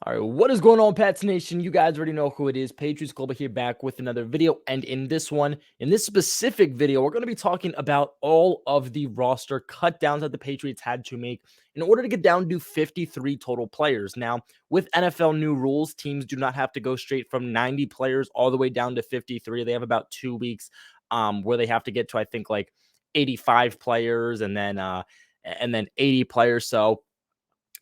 All right, what is going on, Pats Nation? You guys already know who it is. Patriots Global here, back with another video. And in this specific video, we're going to be talking about all of the roster cut downs that the Patriots had to make in order to get down to 53 total players. Now, with NFL new rules, teams do not have to go straight from 90 players all the way down to 53. They have about 2 weeks where they have to get to, I think, like 85 players and then 80 players. So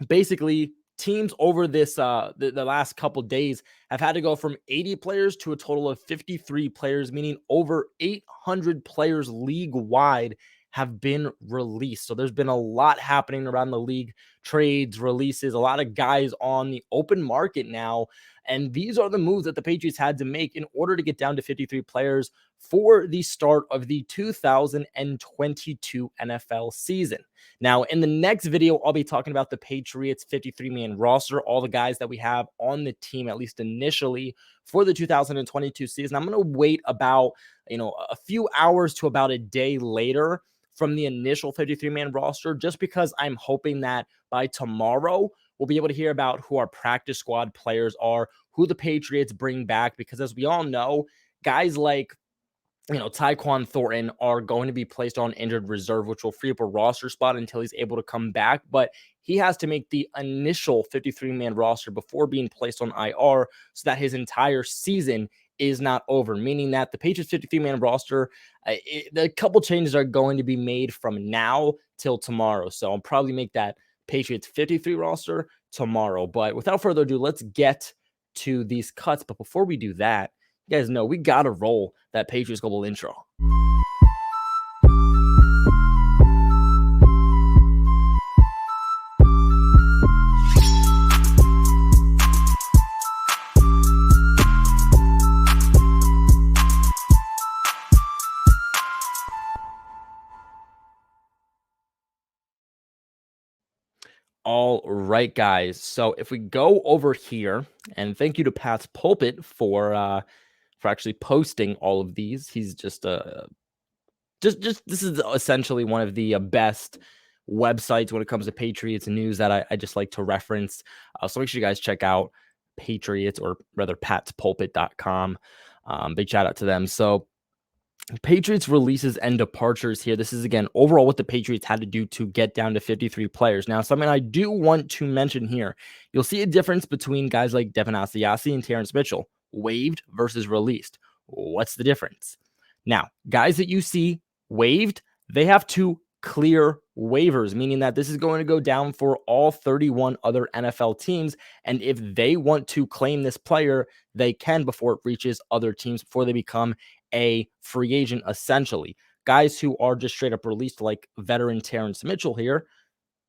basically, teams over this the last couple days have had to go from 80 players to a total of 53 players, meaning over 800 players league wide have been released. So there's been a lot happening around the league: trades, releases, a lot of guys on the open market now. And these are the moves that the Patriots had to make in order to get down to 53 players for the start of the 2022 NFL season. Now, in the next video, I'll be talking about the Patriots 53-man roster, all the guys that we have on the team, at least initially, for the 2022 season. I'm going to wait about, a few hours to about a day later from the initial 53-man roster, just because I'm hoping that by tomorrow, we'll be able to hear about who our practice squad players are, who the Patriots bring back, because as we all know, guys like Tyquan Thornton are going to be placed on injured reserve, which will free up a roster spot until he's able to come back. But he has to make the initial 53-man roster before being placed on IR so that his entire season is not over, meaning that the Patriots 53-man roster, the couple changes are going to be made from now till tomorrow. So I'll probably make that Patriots 53 roster tomorrow. But without further ado, let's get to these cuts. But before we do that, you guys know we got to roll that Patriots Global intro. All right, guys. So if we go over here, and thank you to Pat's Pulpit for actually posting all of these. He's just this is essentially one of the best websites when it comes to Patriots news that I just like to reference. So make sure you guys check out Patriots, or rather patspulpit.com. Big shout out to them. So Patriots releases and departures here. This is, again, overall what the Patriots had to do to get down to 53 players. Now, something I do want to mention here, you'll see a difference between guys like Devin Asiasi and Terrence Mitchell, waived versus released. What's the difference? Now, guys that you see waived, they have to clear waivers, meaning that this is going to go down for all 31 other NFL teams. And if they want to claim this player, they can before it reaches other teams, before they become a free agent, essentially. Guys who are just straight up released, like veteran Terrence Mitchell here,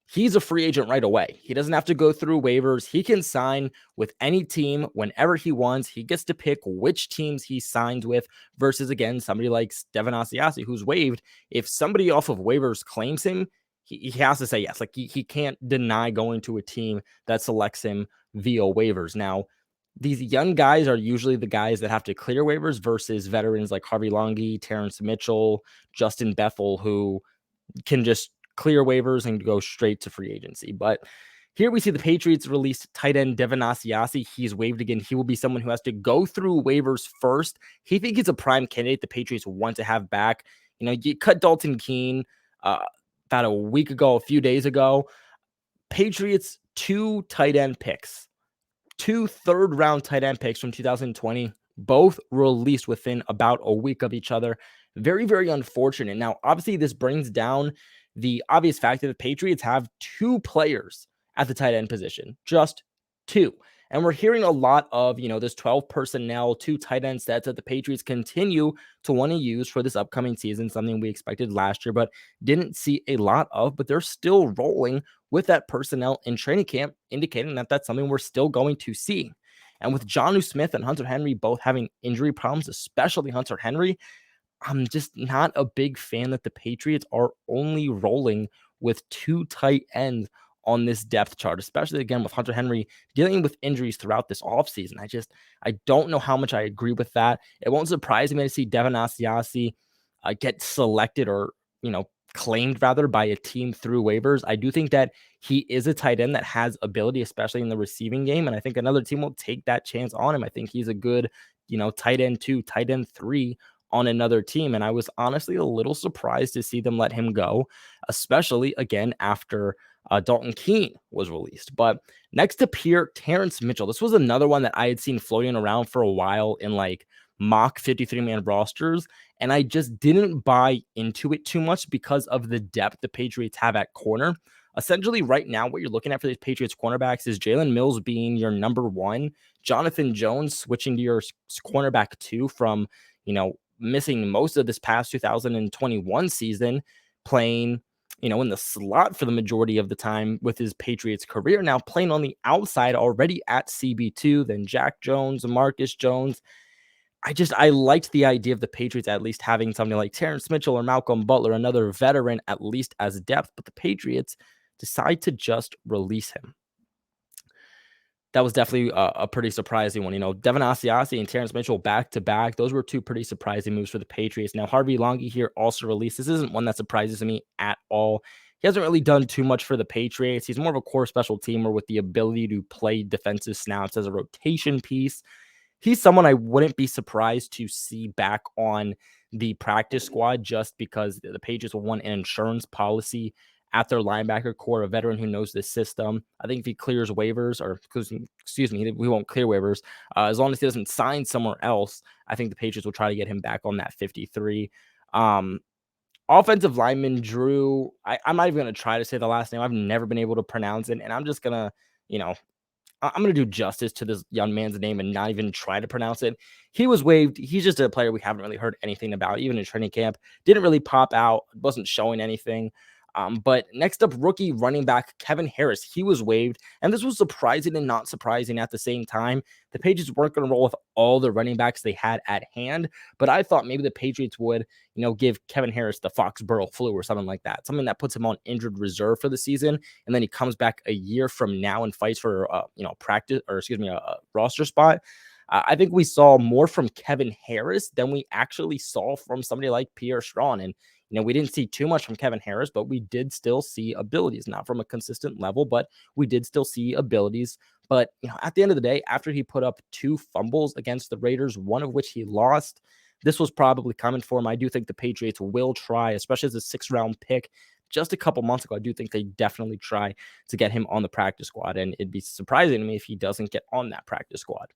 he's a free agent right away. He doesn't have to go through waivers. He can sign with any team whenever he wants. He gets to pick which teams he signs with, versus, again, somebody like Devin Asiasi, who's waived. If somebody off of waivers claims him, he has to say yes. Like, he can't deny going to a team that selects him via waivers. Now, these young guys are usually the guys that have to clear waivers versus veterans like Harvey Longy, Terrence Mitchell, Justin Bethel, who can just clear waivers and go straight to free agency. But here we see the Patriots released tight end Devin Asiasi. He's waived again. He will be someone who has to go through waivers first. He thinks he's a prime candidate the Patriots want to have back. You cut Dalton Keene about a few days ago. Patriots 2 tight end picks, 2 third-round tight end picks from 2020, both released within about a week of each other. Very, very unfortunate. Now, obviously, this brings down the obvious fact that the Patriots have 2 players at the tight end position, just 2. And we're hearing a lot of, this 12 personnel, 2 tight end sets that the Patriots continue to want to use for this upcoming season, something we expected last year, but didn't see a lot of. But they're still rolling with that personnel in training camp, indicating that that's something we're still going to see. And with Jonnu Smith and Hunter Henry both having injury problems, especially Hunter Henry, I'm just not a big fan that the Patriots are only rolling with 2 tight ends on this depth chart, especially, again, with Hunter Henry dealing with injuries throughout this offseason. I don't know how much I agree with that. It won't surprise me to see Devin Asiasi get selected, or, claimed rather, by a team through waivers. I do think that he is a tight end that has ability, especially in the receiving game. And I think another team will take that chance on him. I think he's a good, tight end 2, tight end 3 on another team. And I was honestly a little surprised to see them let him go, especially again after Dalton Keene was released. But next to Pierre, Terrence Mitchell. This was another one that I had seen floating around for a while in like mock 53-man rosters. And I just didn't buy into it too much because of the depth the Patriots have at corner. Essentially, right now, what you're looking at for these Patriots cornerbacks is Jalen Mills being your number 1, Jonathan Jones switching to your cornerback 2 from, missing most of this past 2021 season, playing, in the slot for the majority of the time with his Patriots career, now playing on the outside already at CB2, then Jack Jones, Marcus Jones. I liked the idea of the Patriots at least having something like Terrence Mitchell or Malcolm Butler, another veteran, at least as depth, but the Patriots decide to just release him. That was definitely a pretty surprising one. Devin Asiasi and Terrence Mitchell back to back. Those were 2 pretty surprising moves for the Patriots. Now, Harvey Longy here also released. This isn't one that surprises me at all. He hasn't really done too much for the Patriots. He's more of a core special teamer with the ability to play defensive snaps as a rotation piece. He's someone I wouldn't be surprised to see back on the practice squad just because the Patriots will want an insurance policy at their linebacker core, a veteran who knows the system. I think if he clears waivers, or excuse me, we won't clear waivers. As long as he doesn't sign somewhere else, I think the Patriots will try to get him back on that 53. Offensive lineman Drew, I'm not even going to try to say the last name. I've never been able to pronounce it, and I'm just going to, I'm going to do justice to this young man's name and not even try to pronounce it. He was waived. He's just a player we haven't really heard anything about, even in training camp. Didn't really pop out, wasn't showing anything. But next up, rookie running back Kevin Harris. He was waived, and this was surprising and not surprising at the same time. The Patriots weren't going to roll with all the running backs they had at hand, but I thought maybe the Patriots would, give Kevin Harris the Foxborough flu or something like that, something that puts him on injured reserve for the season, and then he comes back a year from now and fights for, practice, or excuse me, a roster spot. I think we saw more from Kevin Harris than we actually saw from somebody like Pierre Strong. And we didn't see too much from Kevin Harris, but we did still see abilities, not from a consistent level, but we did still see abilities. But, at the end of the day, after he put up 2 fumbles against the Raiders, one of which he lost, this was probably coming for him. I do think the Patriots will try, especially as a 6th-round pick. Just a couple months ago, I do think they definitely try to get him on the practice squad. And it'd be surprising to me if he doesn't get on that practice squad.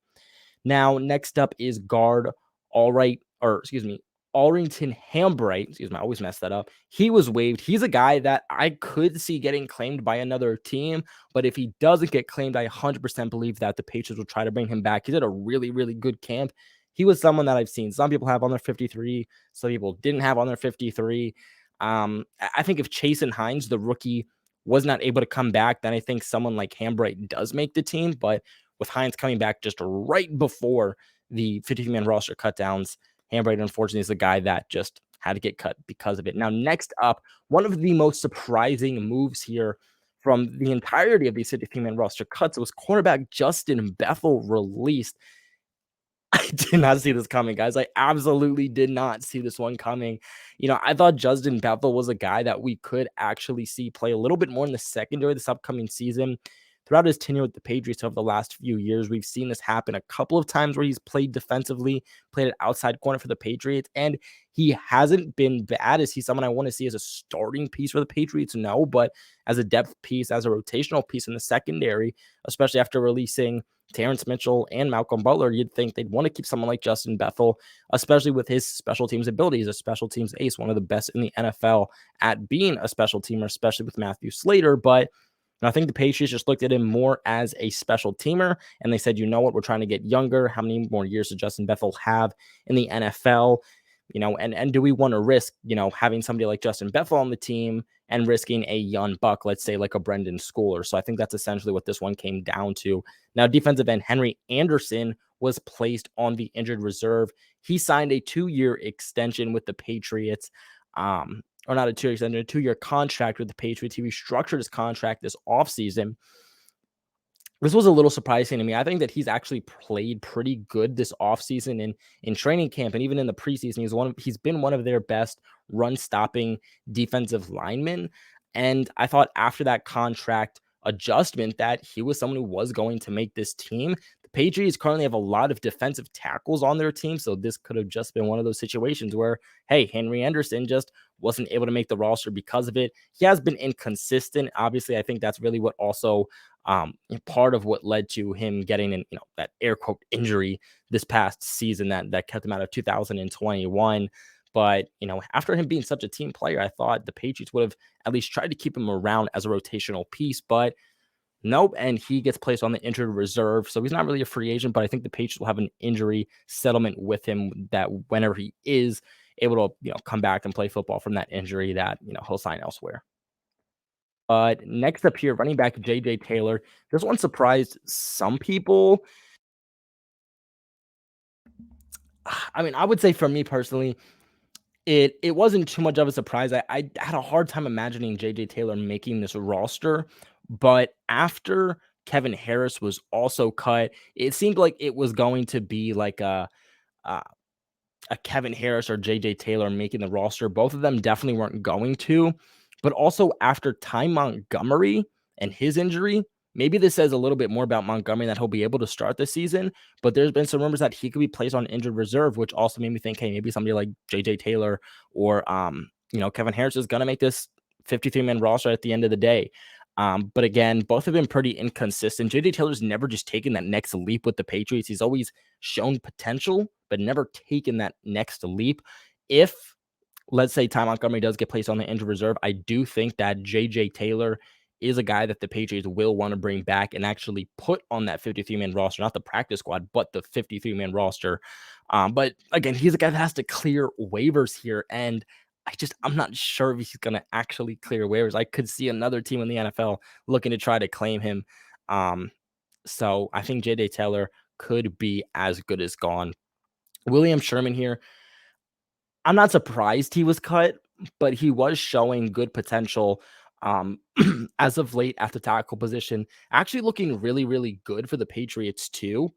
Now, next up is guard Allrington Hambright. I always mess that up. He was waived. He's a guy that I could see getting claimed by another team, but if he doesn't get claimed, I 100% believe that the Patriots will try to bring him back. He did a really, really good camp. He was someone that I've seen some people have on their 53, some people didn't have on their 53. I think if Chase and Hines, the rookie, was not able to come back, then I think someone like Hambright does make the team, but with Hines coming back just right before the 53-man roster cutdowns, Hambright, unfortunately, is the guy that just had to get cut because of it. Now, next up, one of the most surprising moves here from the entirety of these 53-man roster cuts was cornerback Justin Bethel released. I did not see this coming, guys. I absolutely did not see this one coming. I thought Justin Bethel was a guy that we could actually see play a little bit more in the secondary this upcoming season. Throughout his tenure with the Patriots over the last few years, we've seen this happen a couple of times where he's played defensively, played at outside corner for the Patriots, and he hasn't been bad. Is he someone I want to see as a starting piece for the Patriots? No, but as a depth piece, as a rotational piece in the secondary, especially after releasing Terrence Mitchell and Malcolm Butler, you'd think they'd want to keep someone like Justin Bethel, especially with his special teams abilities, a special teams ace, one of the best in the NFL at being a special teamer, especially with Matthew Slater. But I think the Patriots just looked at him more as a special teamer, and they said, you know what, we're trying to get younger. How many more years does Justin Bethel have in the NFL? And do we want to risk, having somebody like Justin Bethel on the team and risking a young buck, let's say like a Brendan Schooler? So I think that's essentially what this one came down to. Now, defensive end Henry Anderson was placed on the injured reserve. He signed a 2-year extension with the Patriots. Or not a 2-year extension, a 2-year contract with the Patriots. He restructured his contract this offseason. This was a little surprising to me. I think that he's actually played pretty good this offseason in training camp and even in the preseason. He's been one of their best run-stopping defensive linemen. And I thought after that contract adjustment that he was someone who was going to make this team. The Patriots currently have a lot of defensive tackles on their team, so this could have just been one of those situations where, hey, Henry Anderson just wasn't able to make the roster because of it. He has been inconsistent. Obviously, I think that's really what also part of what led to him getting an, that air quote injury this past season that kept him out of 2021. But, after him being such a team player, I thought the Patriots would have at least tried to keep him around as a rotational piece. But nope. And he gets placed on the injured reserve. So he's not really a free agent, but I think the Patriots will have an injury settlement with him that whenever he is able to, come back and play football from that injury, that, he'll sign elsewhere. But next up here, running back JJ Taylor. This one surprised some people. I mean, I would say for me personally, it wasn't too much of a surprise. I had a hard time imagining JJ Taylor making this roster, but after Kevin Harris was also cut, it seemed like it was going to be like a Kevin Harris or JJ Taylor making the roster. Both of them definitely weren't going to. But also after Ty Montgomery and his injury, maybe this says a little bit more about Montgomery that he'll be able to start this season. But there's been some rumors that he could be placed on injured reserve, which also made me think, hey, maybe somebody like JJ Taylor or Kevin Harris is gonna make this 53-man roster at the end of the day. But again, both have been pretty inconsistent. JJ Taylor's never just taken that next leap with the Patriots. He's always shown potential, but never taken that next leap. If, let's say, Ty Montgomery does get placed on the injured reserve, I do think that JJ Taylor is a guy that the Patriots will want to bring back and actually put on that 53-man roster, not the practice squad, but the 53-man roster. But again, he's a guy that has to clear waivers here. And I'm not sure if he's going to actually clear waivers. I could see another team in the NFL looking to try to claim him. So I think JJ Taylor could be as good as gone. William Sherman here, I'm not surprised he was cut, but he was showing good potential as of late at the tackle position, actually looking really, really good for the Patriots too.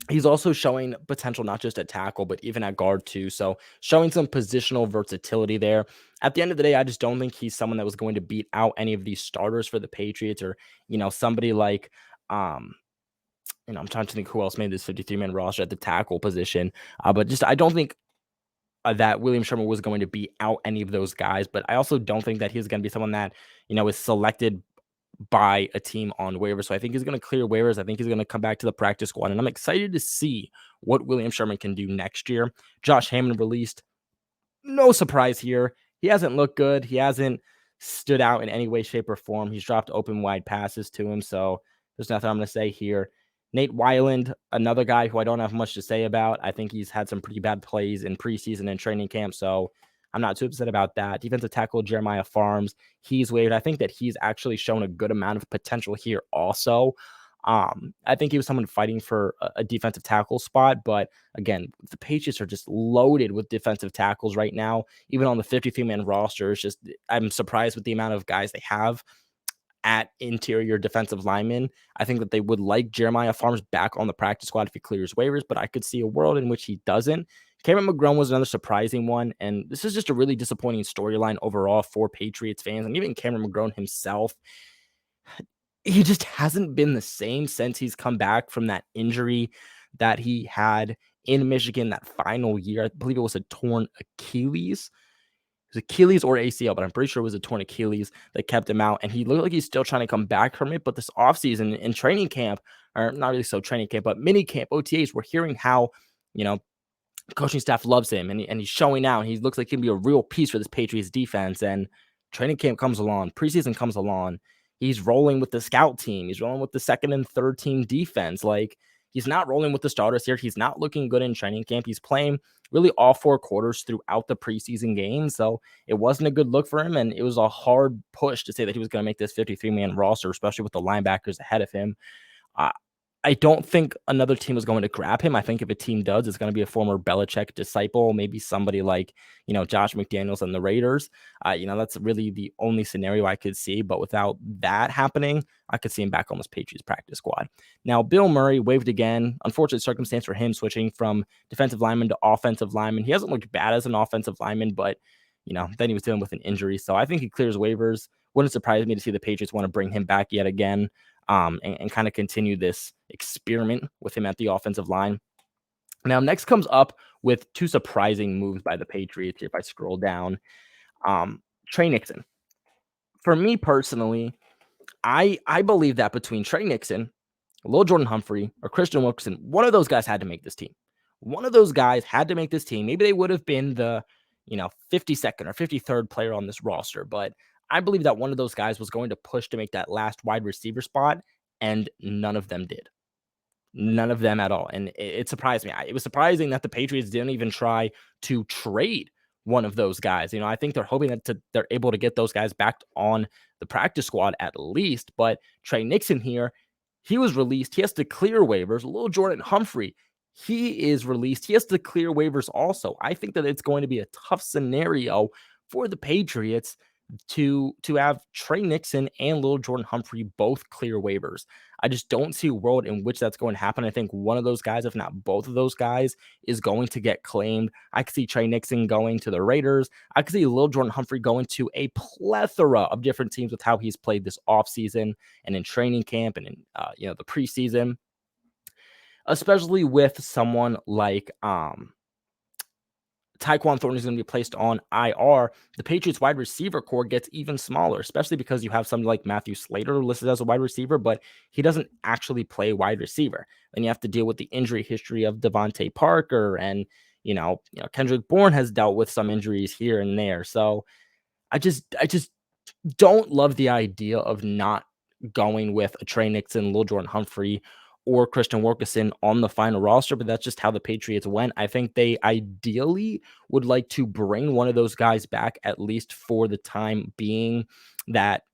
He's also showing potential not just at tackle, but even at guard too. So showing some positional versatility there. At the end of the day, I just don't think he's someone that was going to beat out any of these starters for the Patriots or, somebody like I'm trying to think who else made this 53-man roster at the tackle position. But just I don't think that William Sherman was going to beat out any of those guys. But I also don't think that he's going to be someone that, is selected by a team on waivers. So I think he's going to clear waivers. I think he's going to come back to the practice squad. And I'm excited to see what William Sherman can do next year. Josh Hammond released. No surprise here. He hasn't looked good. He hasn't stood out in any way, shape, or form. He's dropped open wide passes to him. So there's nothing I'm going to say here. Nate Weiland, another guy who I don't have much to say about. I think he's had some pretty bad plays in preseason and training camp. So I'm not too upset about that. Defensive tackle Jeremiah Farms, he's waived. I think that he's actually shown a good amount of potential here also. I think he was someone fighting for a defensive tackle spot, but again, the Patriots are just loaded with defensive tackles right now. Even on the 53-man roster, it's just I'm surprised with the amount of guys they have at interior defensive linemen. I think that they would like Jeremiah Farms back on the practice squad if he clears waivers, but I could see a world in which he doesn't. Cameron McGrone was another surprising one, and this is just a really disappointing storyline overall for Patriots fans, and even Cameron McGrone himself. He just hasn't been the same since he's come back from that injury that he had in Michigan that final year. I believe it was a torn Achilles. It was Achilles or ACL, but I'm pretty sure it was a torn Achilles that kept him out. And he looked like he's still trying to come back from it. But this offseason in training camp, or not really so training camp, but mini camp, OTAs, we're hearing how, you know, coaching staff loves him and he's showing out. He looks like he can be a real piece for this Patriots defense. And training camp comes along, preseason comes along. He's rolling with the scout team. He's rolling with the second and third team defense. Like, he's not rolling with the starters here. He's not looking good in training camp. He's playing really all four quarters throughout the preseason game. So it wasn't a good look for him. And it was a hard push to say that he was going to make this 53-man roster, especially with the linebackers ahead of him. I don't think another team is going to grab him. I think if a team does, it's going to be a former Belichick disciple, maybe somebody like, Josh McDaniels and the Raiders. That's really the only scenario I could see. But without that happening, I could see him back on this Patriots practice squad. Now, Bill Murray waived again. Unfortunate circumstance for him switching from defensive lineman to offensive lineman. He hasn't looked bad as an offensive lineman, but then he was dealing with an injury. So I think he clears waivers. Wouldn't surprise me to see the Patriots want to bring him back yet again, and kind of continue this experiment with him at the offensive line. Now, next comes up with two surprising moves by the Patriots. If I scroll down, Trey Nixon. For me personally, I believe that between Trey Nixon, Lil Jordan Humphrey, or Christian Wilkerson, one of those guys had to make this team. One of those guys had to make this team. Maybe they would have been the 52nd or 53rd player on this roster, but I believe that one of those guys was going to push to make that last wide receiver spot, and none of them did. None of them at all. And it surprised me. It was surprising that the Patriots didn't even try to trade one of those guys. I think they're hoping that they're able to get those guys back on the practice squad at least. But Trey Nixon here, he was released. He has to clear waivers. Lil Jordan Humphrey, he is released. He has to clear waivers also. I think that it's going to be a tough scenario for the Patriots to have Trey Nixon and Lil Jordan Humphrey both clear waivers. I just don't see a world in which that's going to happen. I think one of those guys, if not both of those guys, is going to get claimed. I could see Trey Nixon going to the Raiders. I could see Lil Jordan Humphrey going to a plethora of different teams with how he's played this offseason and in training camp and in the preseason, especially with someone like Tyquan Thornton is going to be placed on IR. The Patriots wide receiver core gets even smaller, especially because you have somebody like Matthew Slater listed as a wide receiver, but he doesn't actually play wide receiver. Then you have to deal with the injury history of Devontae Parker, and Kendrick Bourne has dealt with some injuries here and there. So I just don't love the idea of not going with a Trey Nixon, Lil Jordan Humphrey, or Christian Wilkerson on the final roster, but that's just how the Patriots went. I think they ideally would like to bring one of those guys back, at least for the time being, that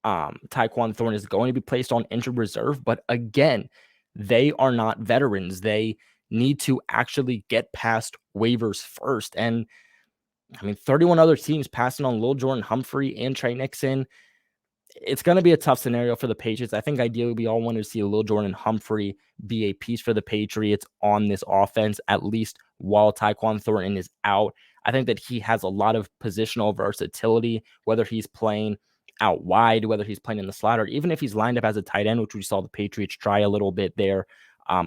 Tyquan Thornton is going to be placed on injured reserve. But again, they are not veterans. They need to actually get past waivers first. And 31 other teams passing on Lil Jordan Humphrey and Trey Nixon. It's going to be a tough scenario for the Patriots. I think ideally we all want to see Lil Jordan Humphrey be a piece for the Patriots on this offense, at least while Tyquan Thornton is out. I think that he has a lot of positional versatility, whether he's playing out wide, whether he's playing in the slot, or even if he's lined up as a tight end, which we saw the Patriots try a little bit there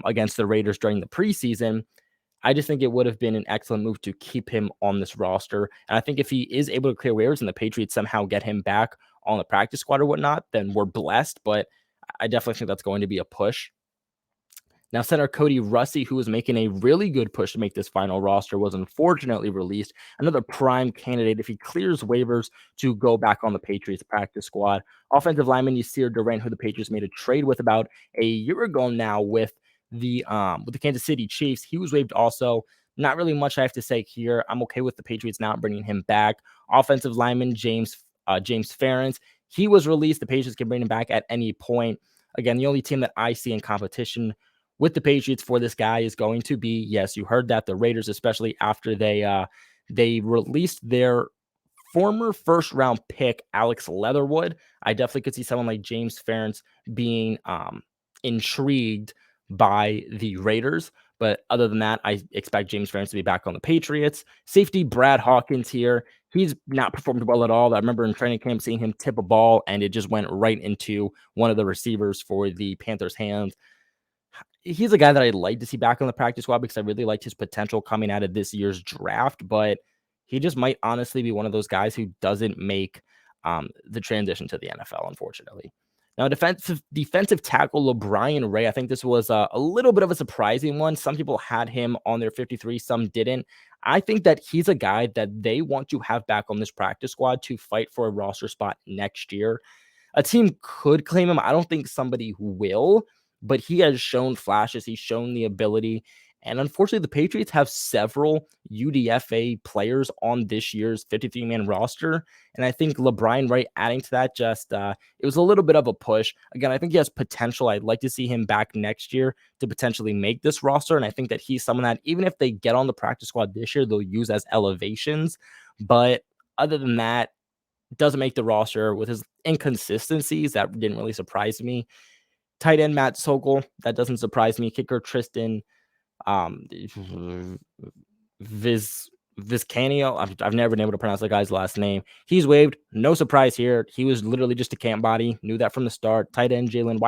against the Raiders during the preseason. I just think it would have been an excellent move to keep him on this roster. And I think if he is able to clear waivers and the Patriots somehow get him back on the practice squad or whatnot, then we're blessed. But I definitely think that's going to be a push. Now, center Cody Russi, who was making a really good push to make this final roster, was unfortunately released. Another prime candidate if he clears waivers to go back on the Patriots practice squad. Offensive lineman Yasir Durant, who the Patriots made a trade with about a year ago now with the Kansas City Chiefs. He was waived also. Not really much I have to say here. I'm okay with the Patriots not bringing him back. Offensive lineman James Ferentz, he was released. The Patriots can bring him back at any point. Again, the only team that I see in competition with the Patriots for this guy is going to be, yes, you heard that, the Raiders, especially after they released their former first round pick, Alex Leatherwood. I definitely could see someone like James Ferentz being intrigued by the Raiders. But other than that, I expect James Ferentz to be back on the Patriots. Safety Brad Hawkins here. He's not performed well at all. I remember in training camp seeing him tip a ball, and it just went right into one of the receivers for the Panthers' hands. He's a guy that I'd like to see back on the practice squad because I really liked his potential coming out of this year's draft, but he just might honestly be one of those guys who doesn't make the transition to the NFL, unfortunately. Now, defensive tackle LeBrian Ray, I think this was a little bit of a surprising one. Some people had him on their 53, some didn't. I think that he's a guy that they want to have back on this practice squad to fight for a roster spot next year. A team could claim him. I don't think somebody will, but he has shown flashes. He's shown the ability. And unfortunately, the Patriots have several UDFA players on this year's 53-man roster. And I think LeBrian Ray adding to that it was a little bit of a push. Again, I think he has potential. I'd like to see him back next year to potentially make this roster. And I think that he's someone that even if they get on the practice squad this year, they'll use as elevations. But other than that, doesn't make the roster with his inconsistencies. That didn't really surprise me. Tight end Matt Sokol, that doesn't surprise me. Kicker Tristan Viscanio. I've never been able to pronounce that guy's last name. He's waived. No surprise here. He was literally just a camp body. Knew that from the start. Tight end Jalen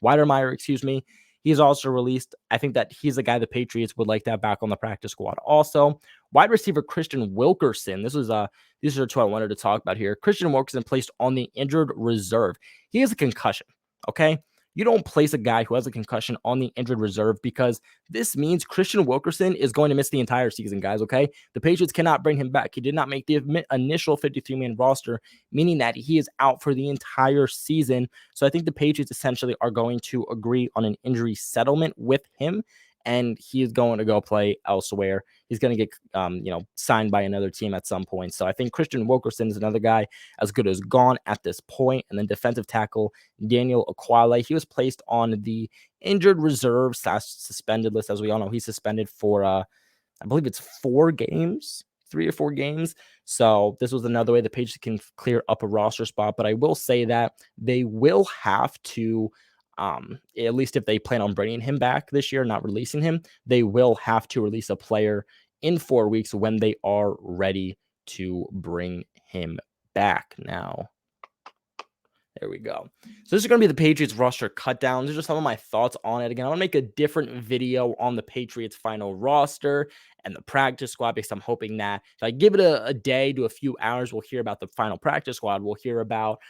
Weidermeyer, excuse me. He's also released. I think that he's the guy the Patriots would like to have back on the practice squad. Also, wide receiver Christian Wilkerson. These are two I wanted to talk about here. Christian Wilkerson placed on the injured reserve. He has a concussion. Okay. You don't place a guy who has a concussion on the injured reserve because this means Christian Wilkerson is going to miss the entire season, guys, okay? The Patriots cannot bring him back. He did not make the initial 53-man roster, meaning that he is out for the entire season. So I think the Patriots essentially are going to agree on an injury settlement with him, and he is going to go play elsewhere. He's going to get, signed by another team at some point. So I think Christian Wilkerson is another guy as good as gone at this point. And then defensive tackle Daniel Aquale, he was placed on the injured reserve / suspended list. As we all know, he's suspended for, I believe it's 4 games, 3 or 4 games. So this was another way the Patriots can clear up a roster spot. But I will say that they will have to, at least if they plan on bringing him back this year, not releasing him, they will have to release a player in 4 weeks when they are ready to bring him back. Now, there we go. So this is going to be the Patriots roster cut down. These are some of my thoughts on it. Again, I want to make a different video on the Patriots final roster and the practice squad because I'm hoping that if I give it a day to a few hours, we'll hear about the final practice squad. We'll hear about,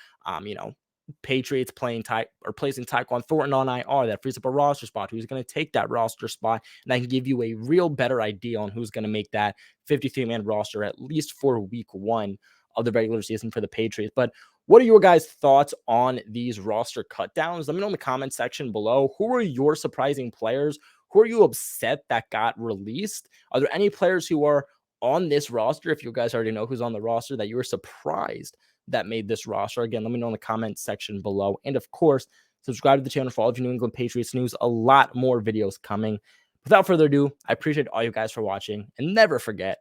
Patriots placing Tyquan Thornton on IR. That frees up a roster spot. Who's going to take that roster spot? And I can give you a real better idea on who's going to make that 53-man roster, at least for week 1 of the regular season for the Patriots. But what are your guys' thoughts on these roster cutdowns? Let me know in the comment section below. Who are your surprising players? Who are you upset that got released? Are there any players who are on this roster, if you guys already know who's on the roster, that you were surprised that made this roster? Again, let me know in the comment section below. And of course, subscribe to the channel for all of your New England Patriots news. A lot more videos coming. Without further ado, I appreciate all you guys for watching. And never forget,